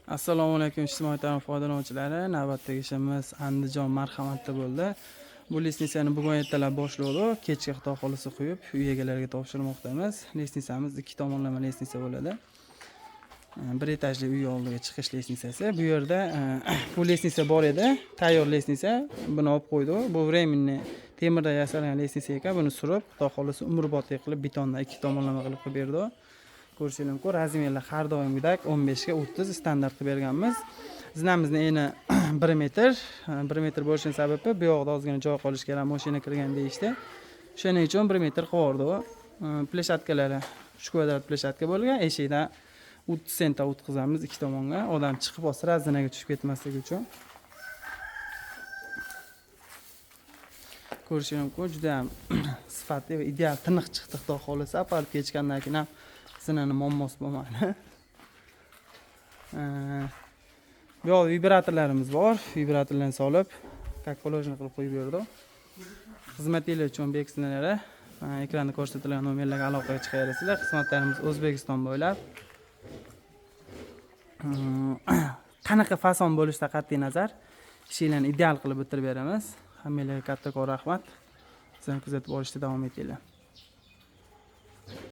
Assalomu alaykum ijtimoiy tarmoq foydalanuvchilari. Navbatdagi ishimiz Andijon marhamatda bo'ldi. Bu lestnitsani bugun ertalab boshladik. Kechga Xudo xolisi qo'yib, uy egalariga topshirmoqdamiz. Lestnitsamiz ikki tomonlama lestnitsa bo'ladi. Bir etajli uy oldiga chiqish lestnitsasi. Bu yerda bu lestnitsa bor edi. Tayyor lestnitsa. Buni olib qo'ydik. Bu временный temirdan yasalgan lestnitsa ekan. Buni surib, Xudo xolisi umrbodlik qilib betondan ikki tomonlama qilib berdi. Ko'rishingiz mumkin. Razmerlar har doimgidek 15 ga 30 standart qilib berganmiz. Zinamizni eni 1 metr. 1 metr bo'lishining sababi bu yoqda ozgina joy qolish kerak, mashina kirgan deyishdi. Shuning uchun 1 metr qilib pleshatkalari, 3 kvadrat pleshatka bo'lgan. Eshikdan 30 sentga o'tkazamiz ikki tomonga. Odam chiqib olsa razinaga tushib ketmasligi uchun. Ko'rishingiz mumkin, juda ham sifatli va ideal tiniq chiqdi Xudo xolisa. Apalib ketgandan keyin ham zinani muammosi bo'lmadi. Bu yoqda vibratorlarimiz bor. Vibratorlarni solib, как положено qilib qo'yib berdik. Xizmatingiz uchun beksinalari ekranda ko'rsatilgan nomerlarga aloqaga chiqaverasizlar. Xizmatlarimiz O'zbekiston bo'ylab. Qanaqa fason bo'lishidan qat'iy nazar, ishlarni ideal qilib bitirib beramiz. Hammalarga kattakon rahmat. Bizani kuzatib borishda davom etinglar.